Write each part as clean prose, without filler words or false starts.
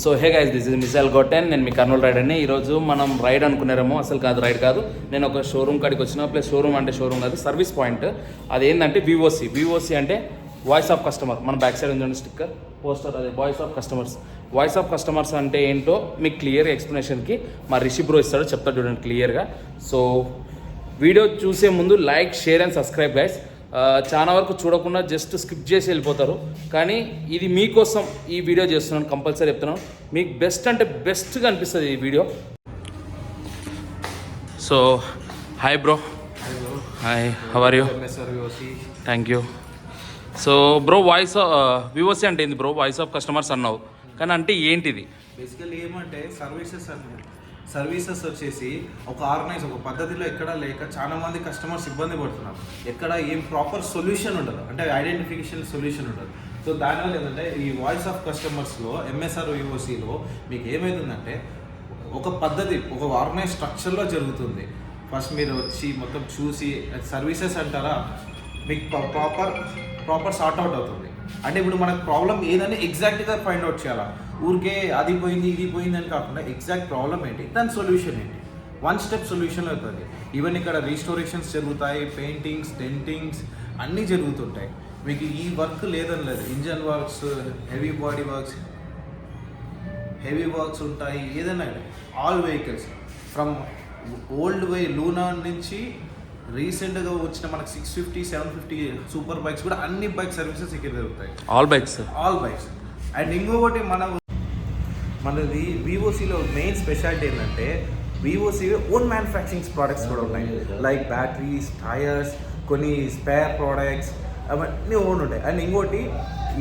So hey guys, this is Missile గోటెన్. నేను మీ కర్నూలు రైడ్ అండి. ఈరోజు మనం రైడ్ అనుకున్నారేమో, అసలు కాదు, రైడ్ కాదు. నేను ఒక షోరూమ్ కాడికి వచ్చిన, ప్లస్ షోరూమ్ అంటే షోరూమ్ కాదు, సర్వీస్ పాయింట్. అదేంటంటే వివోసి అంటే వాయిస్ ఆఫ్ కస్టమర్. మన బ్యాక్ సైడ్ ఉందండి స్టిక్కర్, పోస్టర్, అదే voice of customers. Voice of customers అంటే ఏంటో మీకు క్లియర్ ఎక్స్ప్లెనేషన్కి మా రిషి బ్రో ఇస్తాడు, చెప్తాడు చూడండి క్లియర్గా. సో వీడియో చూసే ముందు like, share and subscribe guys. చాలా వరకు చూడకుండా జస్ట్ స్కిప్ చేసి వెళ్ళిపోతారు, కానీ ఇది మీకోసం ఈ వీడియో చేస్తున్నాను, కంపల్సరీ చెప్తున్నాను. మీకు బెస్ట్ అంటే బెస్ట్గా అనిపిస్తుంది ఈ video. So hi bro. Hi, how are you? Thank you. So bro, voice వివోసి అంటే ఏంది బ్రో? వాయిస్ ఆఫ్ కస్టమర్స్ అన్నావు, కానీ అంటే ఏంటిది? బేసికల్లీ ఏమంటే సర్వీసెస్ వచ్చేసి ఒక ఆర్గనైజ్, ఒక పద్ధతిలో ఎక్కడ లేక చాలా మంది కస్టమర్స్ ఇబ్బంది పడుతున్నారు. ఎక్కడ ఏం ప్రాపర్ సొల్యూషన్ ఉండదు, అంటే ఐడెంటిఫికేషన్ సొల్యూషన్ ఉండదు. సో దానివల్ల ఏంటంటే ఈ వాయిస్ ఆఫ్ కస్టమర్స్లో, ఎంఎస్ఆర్ వివోసిలో మీకు ఏమవుతుందంటే ఒక పద్ధతి, ఒక ఆర్గనైజ్ స్ట్రక్చర్లో జరుగుతుంది. ఫస్ట్ మీరు వచ్చి మొత్తం చూసి సర్వీసెస్ అంటారా, మీకు ప్రాపర్ సార్ట్ అవుట్ అవుతుంది. అంటే ఇప్పుడు మనకు ప్రాబ్లం ఏదని ఎగ్జాక్ట్గా ఫైండ్ అవుట్ చేయాలా, ఊరికే అది పోయింది ఇది పోయింది అని కాకుండా ఎగ్జాక్ట్ ప్రాబ్లం ఏంటి, దాని సొల్యూషన్ ఏంటి, వన్ స్టెప్ సొల్యూషన్ అవుతుంది. ఈవెన్ ఇక్కడ రీస్టోరేషన్స్ జరుగుతాయి, పెయింటింగ్స్, డెంటింగ్స్ అన్నీ జరుగుతుంటాయి. మీకు ఈ వర్క్ లేదని లేదు, engine works, heavy body works ఉంటాయి. ఏదైనా all vehicles from old Luna నుంచి రీసెంట్గా వచ్చిన మనకు 650, 750 సూపర్ బైక్స్ కూడా అన్ని బైక్ సర్వీసెస్ ఇక్కడ జరుగుతాయి. All bikes. అండ్ ఇంకొకటి మనది వివోసిలో మెయిన్ స్పెషాలిటీ ఏంటంటే వివోసి ఓన్ మ్యానుఫ్యాక్చరింగ్ ప్రోడక్ట్స్ కూడా ఉన్నాయి. లైక్ బ్యాటరీస్, టైర్స్, కొన్ని స్పేర్ ప్రోడక్ట్స్ అవన్నీ ఓన్ ఉంటాయి. అండ్ ఇంకోటి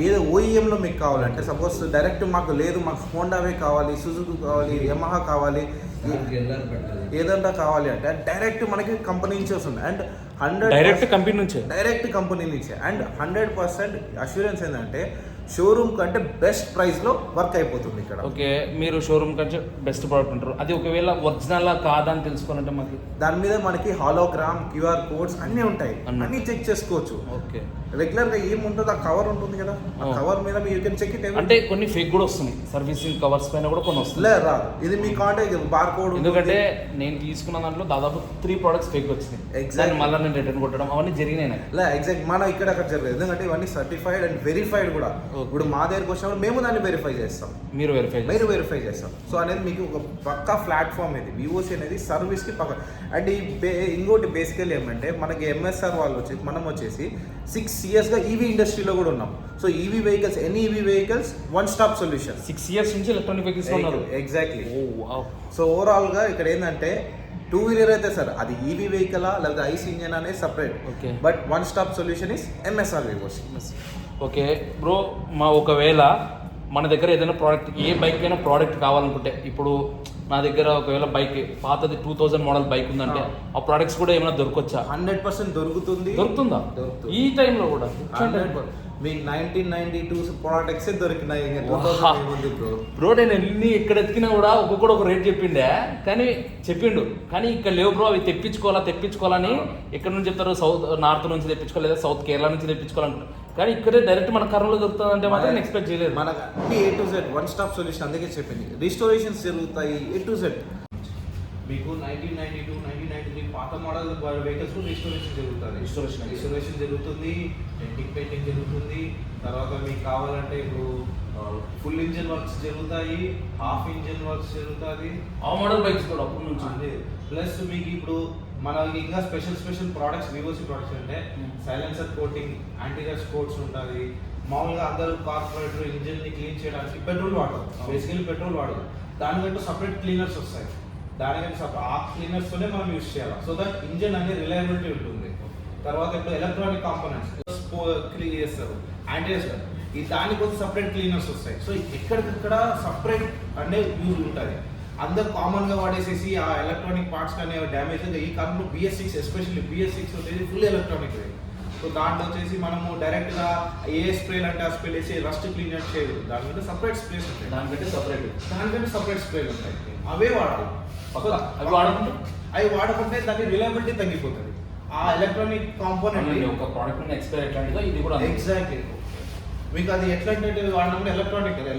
ఏదో ఓఈఎంలో మీకు కావాలంటే, సపోజ్ డైరెక్ట్ మాకు లేదు, మాకు హోండావే కావాలి, సుజుకి కావాలి, యమహా కావాలి, ఏదంతా కావాలి అంటే డైరెక్ట్ మనకి కంపెనీ నుంచి వస్తుంది. అండ్ 100 డైరెక్ట్ కంపెనీ నుంచే. అండ్ 100% అష్యూరెన్స్ ఏంటంటే షోరూమ్ కంటే బెస్ట్ ప్రైస్లో వర్క్ అయిపోతుంది ఇక్కడ. ఓకే, మీరు షోరూమ్ కంటే బెస్ట్ ప్రోడక్ట్ అంటారు. అది ఒకవేళ ఒరిజినల్ కాదా అని తెలుసుకోవాలంటే మాకు దాని మీద మనకి హాలోగ్రామ్, క్యూఆర్ కోడ్స్ అన్నీ ఉంటాయి, అన్నీ చెక్ చేసుకోవచ్చు. ఓకే, రెగ్యులర్గా ఏముంటుంది, ఆ కవర్ ఉంటుంది కదా, ఆ కవర్ మీద మీరు కెన్ చెక్ ఇట్. అంటే కొన్ని ఫేక్ కూడా వస్తున్నాయి, సర్వీసింగ్ కవర్స్ పైన కూడా కొన్ని వస్తుంది. రాదు, ఇది మీ కాంటాక్ట్ బార్ కోడ్. ఎందుకంటే నేను తీసుకున్న దాంట్లో దాదాపు 3 products ఫేక్ వచ్చినాయి. ఎగ్జాక్ట్ మళ్ళీ నేను రిటర్న్ కొట్టడం అవన్నీ జరిగినాయి. ఎగ్జాక్ట్ మనం ఇక్కడ అక్కడ జరగదు, ఎందుకంటే ఇవన్నీ సర్టిఫైడ్ అండ్ వెరిఫైడ్ కూడా. ఇప్పుడు మా దగ్గరకు వచ్చినప్పుడు మేము దాన్ని వెరిఫై చేస్తాం, మీరు వెరిఫై చేస్తాం. సో అనేది మీకు ఒక పక్కా ప్లాట్ఫామ్ ఇది వివోసి అనేది సర్వీస్కి పక్క. అండ్ ఇంకోటి బేసికల్ ఏమంటే మనకి ఎంఎస్ఆర్ వాళ్ళు మనం వచ్చేసి 6 yearsగా ఈవీ ఇండస్ట్రీలో కూడా ఉన్నాం. So EV vehicles, any EV vehicles one stop solution. 6 years నుంచి ఎలక్ట్రానిక్ వెహికల్స్ ఉన్నారు. ఎగ్జాక్ట్లీ. సో ఓవరాల్గా ఇక్కడ ఏంటంటే 2-wheeler అయితే సార్ అది ఈవీ వెహికలా లేకపోతే ఐస్ ఇంజన్ అనేది separate. Okay, but one stop solution is MSR వివోసి. Okay bro, ఒకవేళ మన దగ్గర ఏదైనా ప్రోడక్ట్, ఏ బైక్ అయినా ప్రోడక్ట్ కావాలనుకుంటే, ఇప్పుడు నా దగ్గర ఒకవేళ బైక్ పాతది 2000 మోడల్ బైక్ ఉందంటే ఆ ప్రోడక్ట్స్ కూడా ఏమైనా దొరకొచ్చా? 100% దొరుకుతుందా ఈ టైంలో కూడా? మీకు 1992 ప్రోడక్ట్స్ దొరికినాయి బ్రో. నేను ఎన్ని ఎక్కడ ఎత్తికినా కూడా ఒక్కొక్కడు ఒక రేట్ చెప్పిండు, కానీ ఇక్కడ లేవు బ్రో, అవి తెప్పించుకోవాలని ఎక్కడ నుంచి చెప్తారు, నార్త్ నుంచి తెప్పించుకోవాలి, లేదా సౌత్ కేరళ నుంచి తెప్పించుకోవాలంటారు. కానీ ఇక్కడే డైరెక్ట్ మన కర్నూలులో దొరుకుతుంది అంటే మాత్రం ఎక్స్పెక్ట్ చేయలేదు. మనకు A to Z one stop solution, అందుకే చెప్పింది. రిస్టోరేషన్స్ జరుగుతాయి A to Z. మీకు 1992, 1993 పాత మోడల్ వెహికల్స్ కూడా రిస్టోరేషన్ జరుగుతుంది, పెయింటింగ్ జరుగుతుంది. తర్వాత మీకు కావాలంటే ఇప్పుడు ఫుల్ ఇంజన్ వర్క్స్ జరుగుతాయి, హాఫ్ ఇంజన్ వర్క్స్ జరుగుతుంది. ఆ మోడల్ బైక్స్ కూడా అప్పటి నుంచి. ప్లస్ మీకు ఇప్పుడు మనకి ఇంకా స్పెషల్ ప్రోడక్ట్స్, వివోసి ప్రోడక్ట్స్ అంటే సైలెన్సర్ కోటింగ్, యాంటీరస్ కోట్స్ ఉంటుంది. మామూలుగా అందరూ కార్పొరేటర్ ఇంజిన్ని క్లీన్ చేయడానికి పెట్రోల్ వాడతారు, బేసికలీ పెట్రోల్ వాడదు. దానికంటూ సపరేట్ క్లీనర్స్ వస్తాయి, ఆ క్లీనర్స్తోనే మనం యూజ్ చేయాలి. సో దట్ ఇంజిన్ అనేది రిలయబిలిటీ ఉంటుంది. తర్వాత ఇప్పుడు ఎలక్ట్రానిక్ కాంపోనెంట్స్ క్లీన్ చేస్తారు, యాంటీరస్, దానికోసం సపరేట్ క్లీనర్స్ వస్తాయి. సో ఎక్కడికక్కడ సపరేట్ అంటే యూజ్ ఉంటుంది. అందరు కామన్గా వాడేసేసి ఆ ఎలక్ట్రానిక్ పార్ట్స్ కానీ డ్యామేజ్ అయితే ఈ కాలంలో BS6, ఎస్పెషల్లీ BS6 వచ్చేసి ఫుల్ ఎలక్ట్రానిక్. సో దాంట్లో వచ్చేసి మనము డైరెక్ట్గా ఏ స్ప్రేలు అంటే ఆ స్ప్రే వేసి రస్ట్ క్లీన్ చేయదు, దానికంటే సపరేట్ స్ప్రేస్ ఉంటాయి, దానికంటే సపరేట్ స్ప్రేలు ఉంటాయి. అవే వాడాలి. అవి వాడకుంటే దాని రిలయబిలిటీ తగ్గిపోతుంది. ఆ ఎలక్ట్రానిక్ కాంపోనెంట్ ఒక ప్రోడక్ట్ ఎక్స్పైర్ ఎట్లాంటిదో ఇది కూడా ఎగ్జాక్ట్లీ. మీకు అది ఎట్లాంటి వాడినా కూడా ఎలక్ట్రానిక్ కదా,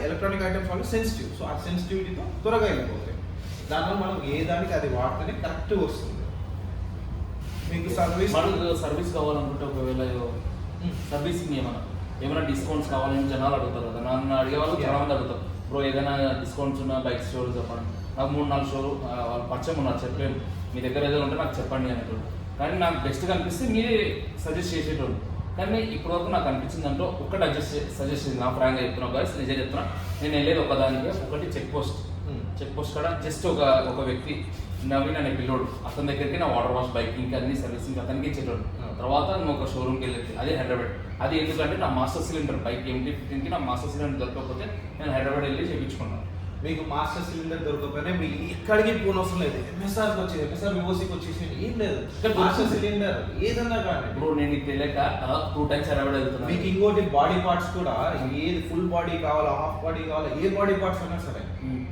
ఎలక్ట్రానిక్ ఐటమ్స్ వాళ్ళు సెన్సిటివ్, సో ఆ సెన్సిటివిటీతో త్వరగా వెళ్ళిపోతాయి. దానివల్ల మనం ఏ దానికి అది వాడితేనే కరెక్ట్ వస్తుంది. మీకు సర్వీస్ కావాలనుకుంటే ఒకవేళ సర్వీసింగ్ ఏమైనా డిస్కౌంట్స్ కావాలని జనాలు అడుగుతారు కదా, నన్ను అడిగే వాళ్ళు చాలా మంది అడుగుతారు, బ్రో ఏదైనా డిస్కౌంట్స్ ఉన్న బైక్ స్టోర్ చెప్పండి. నాకు 3-4 స్టోర్ వాళ్ళు పరిచయం ఉన్నారు, చెప్పలేము మీ దగ్గర ఏదో ఉంటే నాకు చెప్పండి అనేటోడు. కానీ నాకు బెస్ట్గా అనిపిస్తే మీరే సజెస్ట్ చేసేటోడు. కానీ ఇప్పటివరకు నాకు అనిపించింది అంటే ఒక్కటి సజెస్ట్ చేసింది, నా ఫ్రాంక్గా చెప్తున్నాను గాయస్, నిజం చెప్తున్నా. నేను వెళ్ళేది ఒకదానికి, ఒకటి చెక్ పోస్ట్ కాడ జస్ట్ ఒక వ్యక్తి నవీన్ అనే పిల్లోడు, అతని దగ్గరికి నా వాటర్ వాష్ బైకింగ్ అన్ని సర్వీసింగ్ అతనికి ఇచ్చేటోడు. తర్వాత నేను ఒక షోరూమ్కి వెళ్ళేది, అదే హైదరాబాద్. అది ఎందుకంటే నా మాస్టర్ సిలిండర్ బైక్ MT-15కి నా మాస్టర్ సిలిండర్ దొరకకపోతే నేను హైదరాబాద్ వెళ్ళి చేయించుకున్నాను. మీకు మాస్టర్ సిలిండర్ దొరకకపోయినా మీకు ఎక్కడికి పోని అవసరం లేదు, ఎంఎస్ఆర్కి వచ్చేది, ఎంఎస్ఆర్ వివోసీకి వచ్చేసి ఏం లేదు, మాస్టర్ సిలిండర్ ఏదన్నా కానీ. ఇప్పుడు నేను ఇది తెలియక 2 times హైదరాబాద్ వెళ్తున్నాను. మీకు ఇంకోటి బాడీ పార్ట్స్ కూడా, ఏది ఫుల్ బాడీ కావాలా, హాఫ్ బాడీ కావాలా, ఏ బాడీ పార్ట్స్ అయినా సరే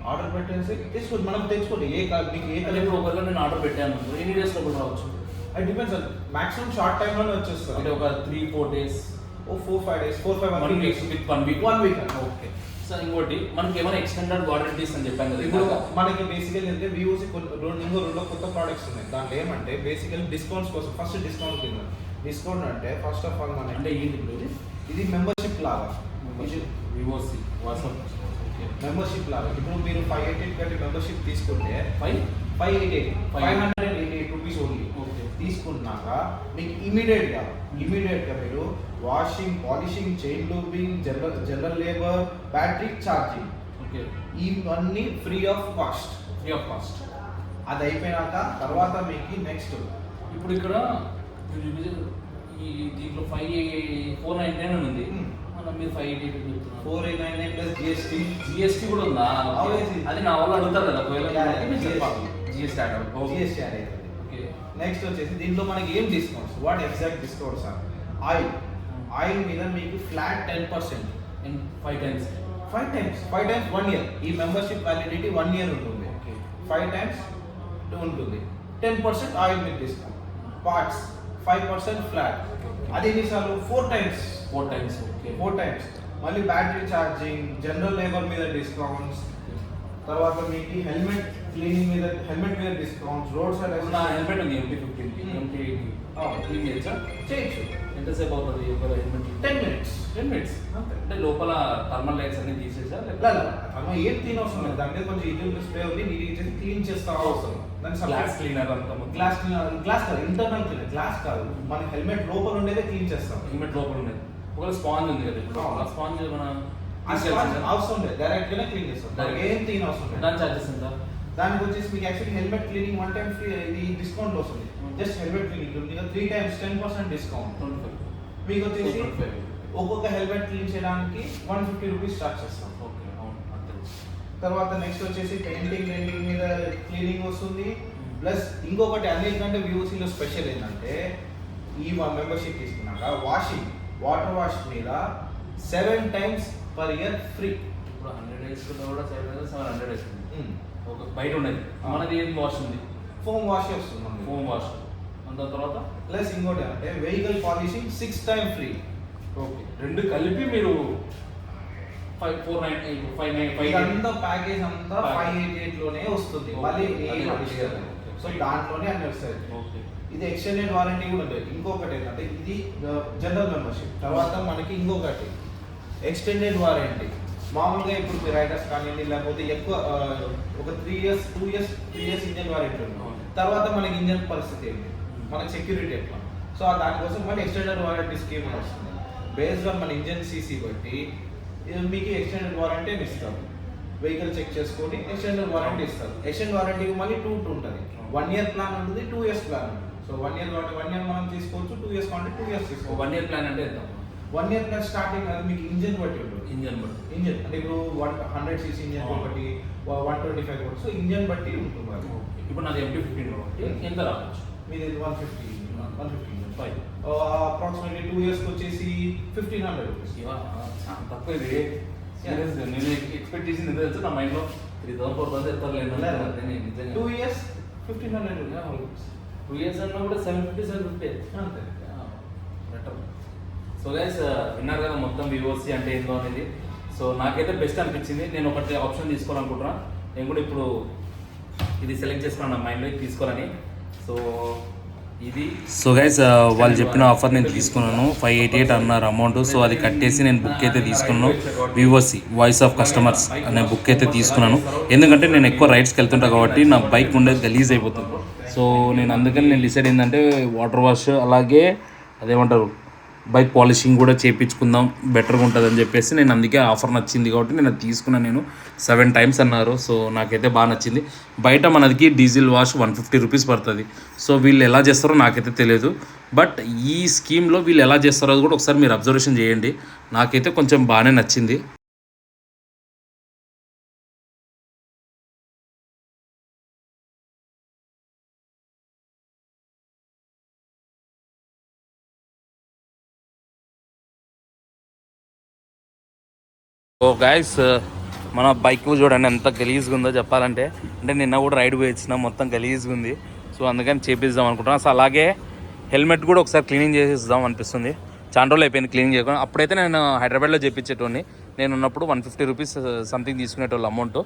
ఆర్డర్ పెట్టేసి తెచ్చుకోండి, మనం తెచ్చుకోండి. మీకు ఏ కలర్ ఒకవేళ నేను ఆర్డర్ పెట్టాను, ఎన్ని డేస్ లో కూడా రావచ్చు? అది డిపెండ్స్, మాక్సిమం షార్ట్ టైమ్ లోనే వచ్చేస్తారు. అంటే ఒక 3-4 days, 4-5 days, 4-5 weeks with 1 week. Okay. Sir ఇంకోటి మనకి ఏమైనా ఎక్స్టెండెడ్ వారంటీస్ అని చెప్పాను కదా, ఇప్పుడు మనకి బేసికల్ అంటే వివోసి రెండు కొత్త ప్రోడక్ట్స్ ఉన్నాయి. దాంట్లో ఏమంటే బేసికల్ డిస్కౌంట్స్ కోసం, ఫస్ట్ డిస్కౌంట్ కింద డిస్కౌంట్ అంటే ఫస్ట్ ఆఫ్ ఆల్ మన అంటే ఏంటి ఇది మెంబర్షిప్ లాగా, వివోసి వాట్సాప్ మెంబర్షిప్ లాగా. ఇప్పుడు మీరు 588 కట్టి మెంబర్షిప్ తీసుకుంటే 588 రూపీస్ ఓన్లీ తీసుకున్నాక మీకు ఇమీడియట్గా మీరు washing, polishing, chain lubing, general labour, battery charging, ఇవన్నీ ఫ్రీ ఆఫ్ కాస్ట్. అది అయిపోయినాక తర్వాత మీకు నెక్స్ట్ ఇప్పుడు ఇక్కడ దీంట్లో 499 ఉంది, మీరు 588 చెప్తున్నారు. 499 ప్లస్ జిఎస్టీ కూడా ఉందా? అది నా వాళ్ళు అడుగుతారు కదా, ఒకవేళ జిఎస్టీ యాడ్ అవుతుంది. నెక్స్ట్ వచ్చేసి దీంట్లో మనకి ఏం discounts, what exact discounts or oil మీద మీకు ఫ్లాట్ 10% 5 times 1 year. ఈ మెంబర్షిప్ వ్యాలిడిటీ 1 year ఉంటుంది. 5 times ఉంటుంది. 10% ఆయిల్ మీద డిస్కౌంట్. Parts 5% flat. అది ఎన్నిసార్లు 4 times. మళ్ళీ బ్యాటరీ ఛార్జింగ్, జనరల్ లేబర్ మీద డిస్కౌంట్స్, తర్వాత మీకు హెల్మెట్ క్లీనింగ్ మీద డిస్కౌంట్స్, రోడ్ సైడ్ హెల్మెట్ ఉంది MT-15 చేయొచ్చు. ఎంతసేపు అవుతుంది ఒక హెల్మెట్? 10 minutes. అంటే లోపల థర్మల్ లైట్స్ అన్ని తీసేసా? ఏం తినవసరం లేదు, దాని మీద కొంచెం ఇంజన్ స్ప్రే ఉంది, నీట్ చేసి క్లీన్ చేస్తా అవసరం. గ్లాస్ క్లీనర్ అంతా గ్లాస్ కాదు, ఇంటర్నల్ క్లీనర్, గ్లాస్ కాదు, మన హెల్మెట్ లోపల ఉండేదే క్లీన్ చేస్తాం. హెల్మెట్ లోపల ఉండేది ఒకవేళ స్పాంజ్ ఉంది కదా, ఇప్పుడు ఆ స్పాంజ్ మన అవసరం లేదు, డైరెక్ట్ గానే క్లీన్ చేస్తాం, ఏం క్లీన్ అవసరం లేదు. దాని చార్జెస్ ఎంత? దానికి వచ్చేసి మీకు actually helmet cleaning 1 time free, ఇది డిస్కౌంట్ వస్తుంది. జస్ట్ హెల్మెట్ క్లీనింగ్ ఉంది, 3 times 10% డిస్కౌంట్. మీకు వచ్చేసి ఒక్కొక్క హెల్మెట్ క్లీన్ చేయడానికి 150 రూపీస్ చార్జ్ చేస్తాం. తర్వాత నెక్స్ట్ వచ్చేసి పెయింటింగ్ మీద క్లీనింగ్ వస్తుంది. ప్లస్ ఇంకొకటి అన్నిటికంటే వివోసీలో స్పెషల్ ఏంటంటే ఈ మెంబర్షిప్ తీసుకున్నాక వాటర్ వాష్ మీద 7 times per year ఫ్రీ. ఇప్పుడు 100 days కూడా 700 days ఒక బయట ఉండేది, మనది ఏం వాష్ ఉంది, ఫోమ్ వాష్ వస్తుంది. ఫోమ్ వాష్ దాని తర్వాత ప్లస్ ఇంకోటి అంటే vehicle polishing 6 times free. Okay, రెండు కలిపి మీరు 549 అంతా ప్యాకేజ్ అంతా 588 లోనే వస్తుంది. మళ్ళీ సో దాంట్లోనే అన్ని వస్తాయి. ఇది ఎక్స్టెండెడ్ వారంటీ కూడా ఉంటుంది. ఇంకొకటి ఏంటంటే ఇది జనరల్ మెంబర్షిప్. తర్వాత మనకి ఇంకొకటి ఎక్స్టెండెడ్ వారంటీ. మామూలుగా ఇప్పుడు మీ రైడర్స్ కానివ్వండి, లేకపోతే ఎక్కువ ఒక 2 years ఇంజన్ వారంటీ ఉంటుంది. తర్వాత మనకి ఇంజన్ పరిస్థితి ఏంటి, మనకి సెక్యూరిటీ ఎట్లా, సో దానికోసం మళ్ళీ ఎక్స్టెండెడ్ వారంటీ స్కీమ్ వస్తుంది. బేస్డ్ ఆన్ మన ఇంజన్ సీసీ బట్టి మీకు ఎక్స్టెండెడ్ వారంటీ ఇస్తారు. వెహికల్ చెక్ చేసుకొని ఎక్స్టెండెడ్ వారంటీ ఇస్తారు. ఎక్స్టెండెడ్ వారంటీకి మళ్ళీ 2 ఉంటుంది. 1 year ప్లాన్ ఉంటుంది, 2 years ప్లాన్ ఉంటుంది. సో 1 year మనం తీసుకోవచ్చు, 2 years కావాలి 2 years తీసుకోవచ్చు. 1 year ప్లాన్ అంటే ఎంత? 1 year ప్లాన్ స్టార్టింగ్ అది మీకు ఇంజన్ బట్టి ఉంటుంది. ఇంజన్ అంటే ఇప్పుడు 100cc ఇంజన్ ఒకటి, 125 ఒకటి, సో ఇంజన్ బట్టి ఉంటుంది అది. ఇప్పుడు నాది MT-15 కాబట్టి ఎంత రావచ్చు? మీది 150 అప్రాక్సిమేట్లీ 2 years వచ్చేసి 1500 రూపీస్. తక్కువ ఇది. నేను ఎక్స్పెక్ట్ చేసింది ఎంత తెలుసు, నా మైండ్లో 3000-4000 ఎత్తారు. 2 years 1500 రూపీస్. 2 years అన్నా కూడా 750 అంతే బెటర్. సో గైస్ విన్నారు కదా మొత్తం వివోసి అంటే ఏందో అనేది. సో నాకైతే బెస్ట్ అనిపించింది. నేను ఒకటి ఆప్షన్ తీసుకోవాలనుకుంటున్నా. నేను కూడా ఇప్పుడు ఇది సెలెక్ట్ చేసుకున్నాను నా మైండ్లో ఇది తీసుకోవాలని. సో ఇది సో గైస్ వాళ్ళు చెప్పిన ఆఫర్ నేను తీసుకున్నాను. 588 అన్నారు అమౌంట్. సో అది కట్టేసి నేను బుక్ అయితే తీసుకున్నాను. వివోసి వాయిస్ ఆఫ్ కస్టమర్స్ అనే బుక్ అయితే తీసుకున్నాను. ఎందుకంటే నేను ఎక్కువ రైడ్స్కి వెళ్తుంటా కాబట్టి నా బైక్ ఉండేది గలీజ్ అయిపోతుంది. సో నేను అందుకని నేను డిసైడ్ ఏంటంటే వాటర్ వాష్ అలాగే అదేమంటారు బైక్ పాలిషింగ్ కూడా చేయించుకుందాం బెటర్గా ఉంటుందని చెప్పేసి నేను అందుకే ఆఫర్ నచ్చింది కాబట్టి నేను అది తీసుకున్నాను. నేను 7 times అన్నారు. సో నాకైతే బాగా నచ్చింది. బయట మనకి డీజిల్ వాష్ 150 రూపీస్ పడుతుంది. సో వీళ్ళు ఎలా చేస్తారో నాకైతే తెలియదు. బట్ ఈ స్కీమ్లో వీళ్ళు ఎలా చేస్తారో అది కూడా ఒకసారి మీరు అబ్జర్వేషన్ చేయండి. నాకైతే కొంచెం బాగానే నచ్చింది. ఓ గైస్ మన బైక్ చూడండి ఎంత గలీజ్గా ఉందో చెప్పాలంటే. అంటే నిన్న కూడా రైడ్ పోయి వచ్చిన మొత్తం గలీజ్గా ఉంది. సో అందుకని చేపిద్దాం అనుకుంటున్నాను. సో అలాగే హెల్మెట్ కూడా ఒకసారి క్లీనింగ్ చేసిద్దాం అనిపిస్తుంది. చాలా రోజులు అయిపోయింది క్లీనింగ్ చేయకుండా. అప్పుడైతే నేను హైదరాబాద్లో చేయించేటోని. నేను ఉన్నప్పుడు 150 రూపీస్ సంథింగ్ తీసుకునేటోళ్ళు అమౌంట్.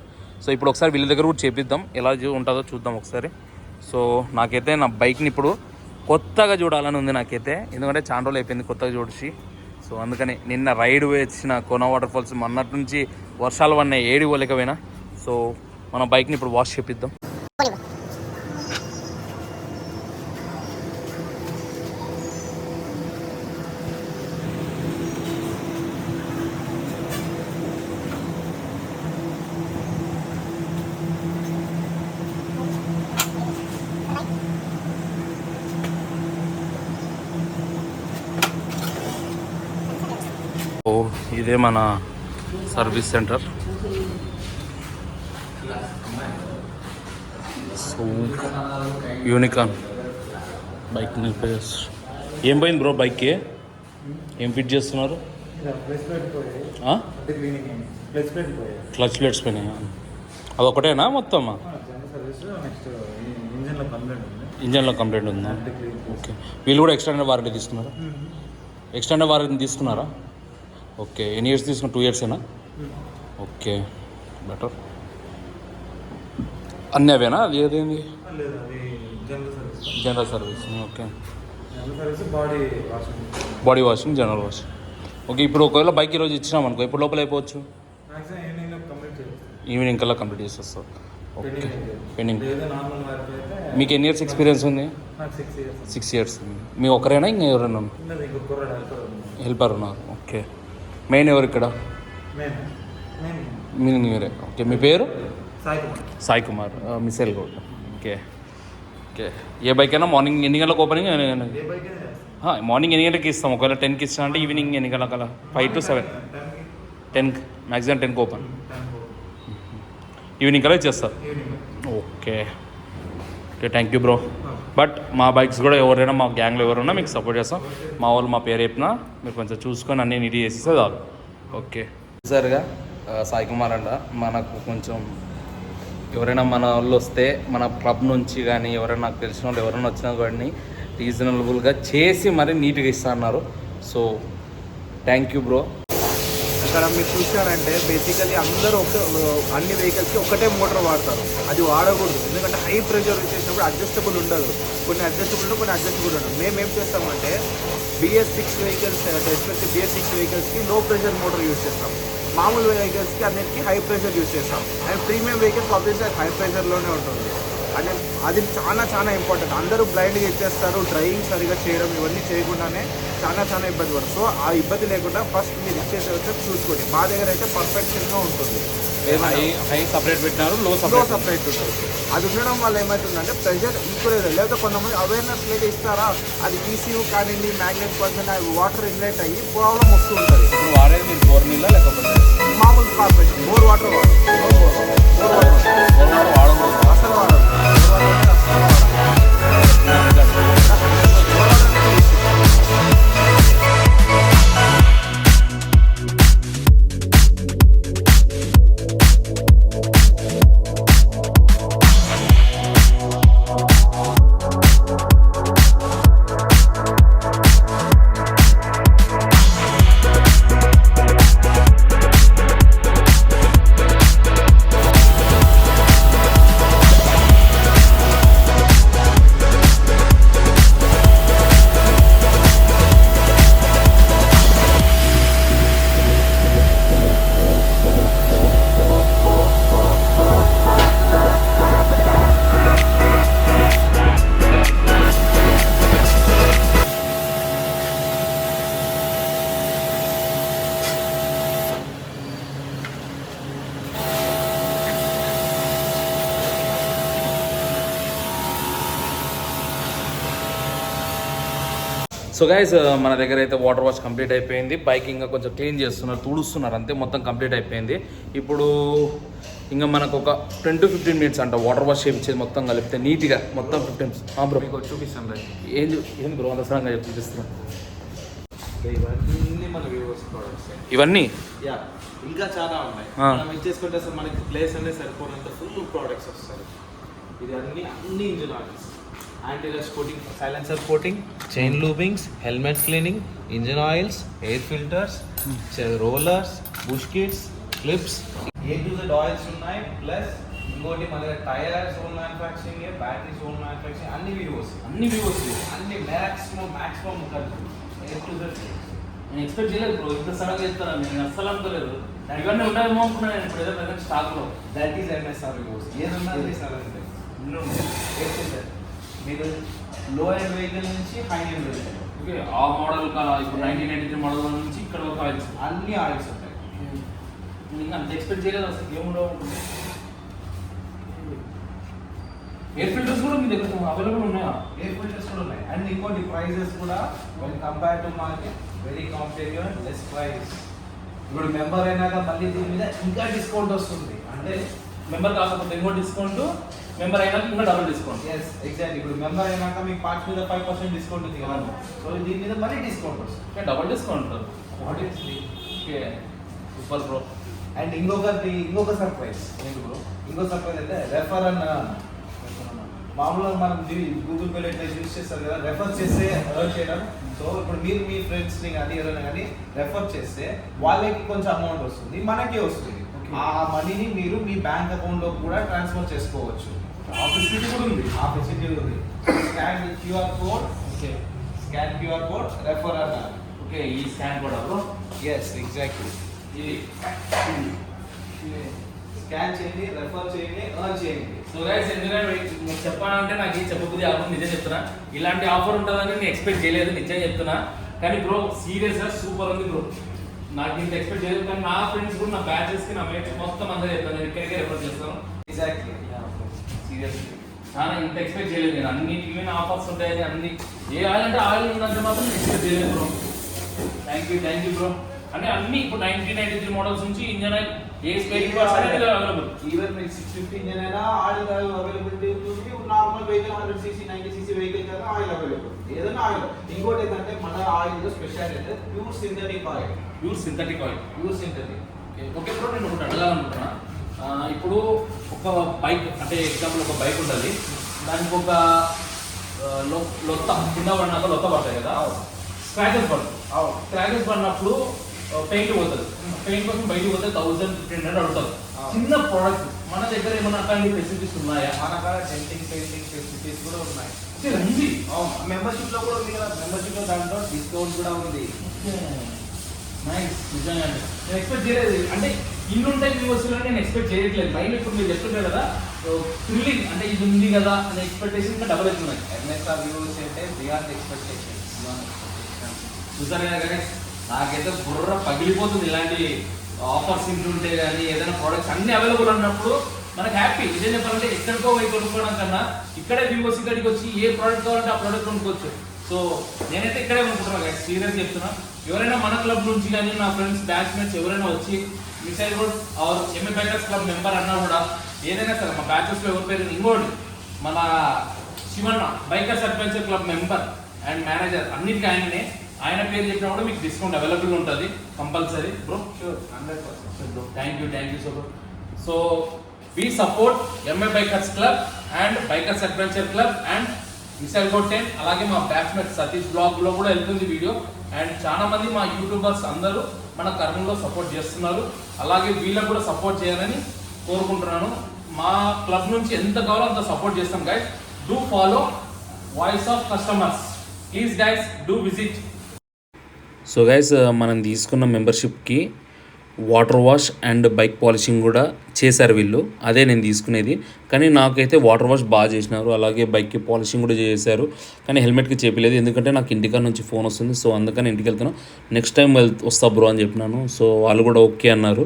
సో ఇప్పుడు ఒకసారి వీళ్ళ దగ్గర కూడా చేపిద్దాం. ఎలా ఉంటుందో చూద్దాం ఒకసారి. సో నాకైతే నా బైక్ని ఇప్పుడు కొత్తగా చూడాలని ఉంది నాకైతే. ఎందుకంటే చాలా రోజులు అయిపోయింది కొత్తగా చూసి. సో అందుకని నిన్న రైడ్ వచ్చిన కోన వాటర్ ఫాల్స్ మొన్నటి నుంచి వర్షాలు పడినాయి ఏడి పోలేకపోయినా. సో మన బైక్ని ఇప్పుడు వాష్ చేపిద్దాం. ఓ ఇదే మన service centre. So Unicorn bike ఏం పోయింది బ్రో బైక్కి? ఏం ఫిట్ చేస్తున్నారు? క్లచ్ ప్లేట్స్ పోయినాయా? అదొకటేనా మొత్తమా? ఇంజన్లో కంప్లైంట్ ఉందా? ఓకే. వీళ్ళు కూడా ఎక్స్టెండెడ్ వారంటీ తీసుకున్నారా? ఎక్స్టెండెడ్ వారంటీ తీసుకున్నారా? ఓకే. ఎన్ని ఇయర్స్ తీసుకున్నా? 2 yearsనా? Okay better. అన్నీ అవేనా? అది ఏదేంది? General service. Okay. Body washing general washing. Okay. ఇప్పుడు ఒకవేళ బైక్ ఈరోజు ఇచ్చినాం అనుకో ఇప్పుడు లోపల అయిపోవచ్చు? ఈవినింగ్ కల్లా కంప్లీట్ చేసేస్తారు. ఓకే. పెండింగ్. మీకు ఎన్ని ఇయర్స్ ఎక్స్పీరియన్స్ ఉంది? 6 years. మీ ఒకరేనా ఇంకా ఎవరైనా హెల్పర్ ఉన్నారు? ఓకే. మెయిన్ ఎవరు ఇక్కడ? మీరే. ఓకే. మీ పేరు? Sai Kumar. Missile Goud. Okay. Okay. ఏ బైక్ అయినా మార్నింగ్ ఎన్ని గంటలకు ఓపెనింగ్? మార్నింగ్ ఎన్ని గంటలకి ఇస్తాం? ఒకవేళ 10కి ఇస్తా అంటే ఈవినింగ్ ఎన్ని గంటల? 5 to 7. 10కి మ్యాక్సిమం 10కి ఓపెన్. ఈవినింగ్ కల్లా ఇచ్చేస్తారు. Okay. Okay. Thank you bro. But మా బైక్స్ కూడా ఎవరైనా మా గ్యాంగ్లో ఎవరైనా మీకు సపోర్ట్ చేస్తాం. మా వాళ్ళు మా పేరు చెప్పినా మీరు కొంచెం చూసుకొని అన్నీ నీట్ చేసేస్తే చాలు. ఓకే. సరిగా సాయి కుమార్ అంట మనకు కొంచెం ఎవరైనా మన వాళ్ళు వస్తే మన క్లబ్ నుంచి కానీ ఎవరైనా నాకు తెలిసిన వాళ్ళు ఎవరైనా వచ్చినా కానీ రీజనబుల్గా చేసి మరీ నీట్గా ఇస్తా అన్నారు. So thank you bro. ఇక్కడ మీరు చూసారంటే బేసికలీ అందరూ అన్ని వెహికల్స్కి ఒకటే మోటార్ వాడతారు. అది వాడకూడదు. ఎందుకంటే హై ప్రెషర్ చేసినప్పుడు అడ్జస్టబుల్ ఉండదు. కొన్ని అడ్జస్టబుల్ ఉండవు, కొన్ని అడ్జస్టబుల్ ఉండదు. మేము ఏం చేస్తామంటే BS6 వెహికల్స్ ఎస్పెషల్లీ BS6 వెహికల్స్కి లో ప్రెషర్ మోటార్ యూజ్ చేస్తాం. మామూలు వెహికల్స్కి అన్నిటికీ హై ప్రెషర్ యూజ్ చేస్తాం. And premium vehicles obviously high ప్రెషర్లోనే ఉంటుంది. అంటే అది చాలా ఇంపార్టెంట్. అందరూ బ్లైండ్గా ఇచ్చేస్తారు. డ్రైవింగ్ సరిగా చేయడం ఇవన్నీ చేయకుండానే చాలా ఇబ్బంది పడుతుంది. సో ఆ ఇబ్బంది లేకుండా ఫస్ట్ మీరు ఇచ్చేసే చూసుకోండి. మా దగ్గర అయితే పర్ఫెక్షన్గా ఉంటుంది. హై సపరేట్ పెట్టినారు, లో సపరేట్ ఉంటుంది. అది ఉండడం వల్ల ఏమవుతుందంటే ప్రెషర్ ఈక్వల్ లేకపోతే కొంతమంది అవేర్నెస్ లేదు ఇస్తారా, అది ECU కానివ్వండి మ్యాగ్నెట్ పర్సన్ వాటర్ ఇన్లెట్ అయ్యి ప్రాబ్లం వస్తూ ఉంటుంది. ఇప్పుడు వాడేది మీరు బోర్ నీళ్ళ లేకపోతే మామూలు కార్పొరేషన్ బోర్ వాటర్ అసలు సో గైస్ మన దగ్గర అయితే వాటర్ వాష్ కంప్లీట్ అయిపోయింది. బైక్ ఇంకా కొంచెం క్లీన్ చేస్తున్నారు, తుడుస్తున్నారు, అంతే. మొత్తం కంప్లీట్ అయిపోయింది. ఇప్పుడు ఇంకా మనకు ఒక 10 to 15 మినిట్స్ అంట వాటర్ వాష్ చేయించేది మొత్తం కలిపితే నీట్గా మొత్తం 15 బ్రో మీకు చూపిస్తాను. ఏంది బ్రో అంత సడన్గా చూపిస్తున్నాం ఇవన్నీ మన వ్యూవర్స్ ప్రోడక్ట్స్. ఇవన్నీ యా, ఇంకా చాలా ఉన్నాయి. మనం ఇచ్చేసుకుంటే అసలు మనకి ప్లేస్ అనేది సరిపోనంత ఫుల్ ప్రోడక్ట్స్ వస్తాయి. ఇది అన్ని engine oils, antirust coating, silencer coating, chain lubings, helmet cleaning, engine oils, air filters, rollers, bush kits, clips, A to Z oils ఉన్నాయి. ప్లస్ ఇంకోటి మన దగ్గర tyres own manufacturing, batteries own manufacturing, అన్ని వివోస్ అన్ని మ్యాక్సిమం A to Z. నేను expect చేయలేదు bro, ఇంత సడన్గా చెప్తాను. నేను అస్సలు అనుకోలేదు ఇవన్నీ ఉంటాయేమో అనుకున్నాను. నేను ఇప్పుడు ఏదో ప్రజెంట్ స్టాక్లో దట్ ఈస్ MSR వివోస్. ఏదన్నా మీరు లో ఎండ్ వెహికల్ నుంచి హై ఎండ్ వెహికల్, ఓకే. ఆ మోడల్ ఇప్పుడు 1993 మోడల్ నుంచి ఇక్కడ ఒక ఆయిల్స్, అన్ని ఆయిల్స్ ఉంటాయి. ఇంకా అంత ఎక్స్పెక్ట్ చేయలేదు అసలు. ఏముండవు అనుకుంటే ఎయిర్ ఫిల్టర్స్ కూడా మీ దగ్గర అవైలబుల్ ఉన్నాయా? ఎయిర్ ఫిల్టర్స్ కూడా ఉన్నాయి. అండ్ ఇంకోటి ప్రైజెస్ కూడా when compare to market very competitive and less price. ఇప్పుడు మెంబర్ అయినాక మళ్ళీ దీని మీద ఇంకా డిస్కౌంట్ వస్తుంది. అంటే మెంబర్ కాకపోతే ఇంకో డిస్కౌంట్, మెంబర్ అయినాక ఇంకా డబుల్ డిస్కౌంట్. Yes exact. ఇప్పుడు మెంబర్ అయినాక మీకు పార్ట్స్ మీద 5% డిస్కౌంట్ ఉంది కదా, సో దీని మీద మళ్ళీ డిస్కౌంట్ వస్తుంది. Double discount. What is okay, super bro. And ఇంకొక సర్ప్రైజ్. ఇంకో సర్ప్రైజ్ అయితే రెఫర్ అన్న. మామూలుగా మనం గూగుల్ పేలో ఇట్లా యూజ్ చేస్తారు కదా, రెఫర్ చేస్తే ఎర్న్ చేయడం. సో ఇప్పుడు మీరు మీ ఫ్రెండ్స్ని కానీ ఎవరైనా కానీ రెఫర్ చేస్తే వాళ్ళకి కొంచెం అమౌంట్ వస్తుంది, మనకి వస్తుంది. ఆ మనీని మీరు మీ బ్యాంక్ అకౌంట్లో కూడా ట్రాన్స్ఫర్ చేసుకోవచ్చు. ఆ ఫెసిలిటీ కూడా ఉంది. Scan QR code, okay. Scan QR code, refer అన్న. ఓకే, ఈ స్కాన్ కూడా బ్రో. Yes exactly. ఇది స్కాన్ చేయండి, రెఫర్ చేయండి, ఎర్న్ చేయండి. సో గైస్, ఎందుకంటే చెప్పాలంటే నాకు ఏం చెప్పబుద్ధి ఆఫర్ నిజం చెప్తున్నా. ఇలాంటి ఆఫర్ ఉంటుందని నేను ఎక్స్పెక్ట్ చేయలేదు, నిజం చెప్తున్నా. కానీ బ్రో సీరియస్గా సూపర్ ఉంది బ్రో. నాకు ఇంత ఎక్స్పెక్ట్ చేయలేదు. కానీ నా ఫ్రెండ్స్ కూడా, నా బ్యాచెస్కి, నా మేట్స్ మొత్తం అందరూ చెప్తాను, నేను ఇక్కడికే రెఫర్ చేస్తాను. ఎగ్జాక్ట్లీ. సీరియస్లీ చాలా ఇంత ఎక్స్పెక్ట్ చేయలేదు నేను. అన్నిటికీ ఆఫర్స్ ఉంటాయని, అన్ని ఏ ఆయిల్ అంటే ఆయిల్ ఉందంటే మాత్రం ఎక్స్పెక్ట్ చేయలేదు బ్రో. Thank you bro. అంటే అన్ని ఇప్పుడు 1993 మోడల్స్ నుంచి ఇంజన్ ఆయిల్ ఏ స్పేర్ పార్ట్స్ అనేది అవైలబుల్. ఈవెన్ మీకు 650 ఇంజన్ అయినా ఆయిల్ అవైలబిలిటీ ఉంటుంది. Normal vehicle 100cc 90cc vehicle కదా ఆయిల్ అవైలబుల్, ఏదైనా ఆయిల్. ఇంకోటి ఏంటంటే మన oil speciality pure synthetic oil. Okay bro, నేను ఒకటి అడగాలనుకుంటున్నా. ఇప్పుడు ఒక బైక్ అంటే ఎగ్జాంపుల్ ఒక బైక్ ఉంటుంది, దానికి ఒక లొత్త కింద పడినాక లొత్త పడతాయి కదా, స్క్రాచెస్ పడినప్పుడు పెయింట్ పోతుంది. పెయింట్ కోసం బయటకు పోతే 1000-1500 అడుగుతుంది. చిన్న ప్రోడక్ట్ మన దగ్గర ఏమన్నా అట్లాంటి ఫెసిలిటీస్ ఉన్నాయా? మన కాడ డెంటింగ్ పెయింటింగ్ ఫెసిలిటీస్ కూడా ఉన్నాయి. ఉంది. మెంబర్షిప్ లో కూడా ఉంది కదా, మెంబర్షిప్ లో దాంట్లో డిస్కౌంట్ కూడా ఉంది. నైస్, నిజంగా అండి. నేను ఎక్స్పెక్ట్ చేయలేదు. అంటే ఇల్లు ఉంటాయి మీ వస్తువులు నేను ఎక్స్పెక్ట్ చేయట్లేదు. మైండ్ ఇప్పుడు మీరు చెప్తుంటారు కదా, థ్రిల్లింగ్ అంటే ఇది ఉంది కదా అనే ఎక్స్పెక్టేషన్ ఇంకా డబల్ అవుతున్నాయి. MSR వ్యూస్ అంటే బియాండ్ ఎక్స్పెక్టేషన్. చూసారు కదా గైస్, నాకైతే బుర్ర పగిలిపోతుంది ఇలాంటి ఆఫర్స్ ఇంటుంటే. కానీ ఏదైనా ప్రోడక్ట్స్ అన్ని అవైలబుల్ ఉన్నప్పుడు మనకు హ్యాపీ. ఇదే చెప్పాలంటే ఎక్కడికో పోయి కొనుక్కోవడం కన్నా ఇక్కడే వివోస్ ఇక్కడికి వచ్చి ఏ ప్రోడక్ట్ కావాలంటే ఆ ప్రోడక్ట్ కొనుక్కోవచ్చు. సో నేనైతే ఇక్కడే కొనుక్కుంటున్నాను గైస్, సీరియస్ చెప్తున్నా. ఎవరైనా మన క్లబ్ నుంచి కానీ నా ఫ్రెండ్స్ బ్యాచ్మేట్స్ ఎవరైనా వచ్చి missile road R MA bikers club member అన్నా కూడా ఏదైనా సరే మా బ్యాచెస్లో ఎవరి పేరు ఇంకోటి మన Shivanna bikers adventure club member and manager అన్నిటికీ ఆయననే. ఆయన పేరు చెప్పినా కూడా మీకు డిస్కౌంట్ అవైలబుల్ ఉంటుంది compulsory bro. Sure 100% bro. Thank you so much. So we support MA Bikers Club and Bikers Adventure Club and missile road 10. అలాగే మా బ్యాచ్మేట్ సతీష్ బ్లాగ్లో కూడా వెళ్తుంది వీడియో. అండ్ చాలా మంది మా యూట్యూబర్స్ అందరూ మన కర్నూలులో సపోర్ట్ చేస్తున్నారు. అలాగే వీళ్ళకు కూడా సపోర్ట్ చేయాలని కోరుకుంటున్నాను. మా క్లబ్ నుంచి ఎంత కావాలో అంత సపోర్ట్ చేస్తాం guys. Do follow voice of customers please guys, do visit. So guys, మనం తీసుకున్న మెంబర్షిప్కి water wash and bike polishing కూడా చేశారు వీళ్ళు. అదే నేను తీసుకునేది. కానీ నాకైతే వాటర్ వాష్ బాగా చేసినారు, అలాగే బైక్కి పాలిషింగ్ కూడా చేశారు. కానీ హెల్మెట్కి చెప్పలేదు, ఎందుకంటే నాకు ఇంటికాడ నుంచి ఫోన్ వస్తుంది. సో అందుకని ఇంటికి వెళ్తున్నాను. నెక్స్ట్ టైం వస్తా బ్రో అని చెప్పినాను. సో వాళ్ళు కూడా ఓకే అన్నారు.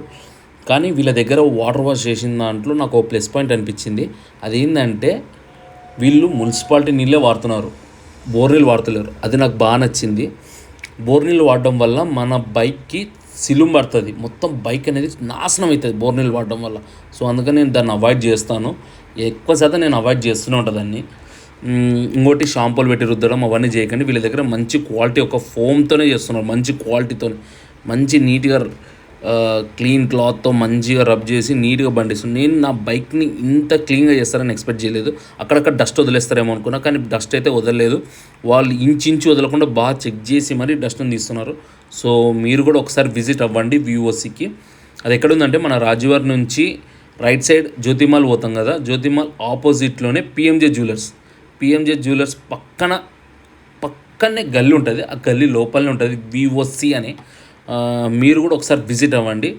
కానీ వీళ్ళ దగ్గర వాటర్ వాష్ చేసిన దాంట్లో నాకు ఒక ప్లస్ పాయింట్ అనిపించింది. అదేంటంటే వీళ్ళు మున్సిపాలిటీ నీళ్ళే వాడుతున్నారు. బోర్నీళ్ళు వాడతలేరు. అది నాకు బాగా నచ్చింది. బోర్నీళ్ళు వాడడం వల్ల మన బైక్కి సిలుం పడుతుంది, మొత్తం బైక్ అనేది నాశనం అవుతుంది బోర్నీళ్ళు వాడడం వల్ల. సో అందుకని నేను దాన్ని అవాయిడ్ చేస్తాను, ఎక్కువ శాతం నేను అవాయిడ్ చేస్తూనే ఉంటాను దాన్ని. ఇంకోటి షాంపూలు పెట్టి రుద్దడం అవన్నీ చేయకండి. వీళ్ళ దగ్గర మంచి క్వాలిటీ ఒక ఫోమ్తోనే చేస్తున్నారు, మంచి క్వాలిటీతో, మంచి నీట్గా క్లీన్ క్లాత్తో మంచిగా రబ్ చేసి నీట్గా బండిస్తుంది. నేను నా బైక్ని ఇంత క్లీన్గా చేస్తారని ఎక్స్పెక్ట్ చేయలేదు. అక్కడక్కడ డస్ట్ వదిలేస్తారేమో అనుకున్నా, కానీ డస్ట్ అయితే వదలలేదు. వాళ్ళు ఇంచు వదలకుండా బాగా చెక్ చేసి మరీ డస్ట్ని తీస్తున్నారు. సో మీరు కూడా ఒకసారి విజిట్ అవ్వండి VOCకి. అది ఎక్కడుందంటే మన రాజువారి నుంచి రైట్ సైడ్ జ్యోతిమాల్ పోతాం కదా, జ్యోతిమాల్ ఆపోజిట్లోనే PMJ జ్యువెలర్స్ పక్కనే గల్లీ ఉంటుంది. ఆ గల్లీ లోపలనే ఉంటుంది VOC అని. మీరు కూడా ఒకసారి విజిట్ అవ్వండి.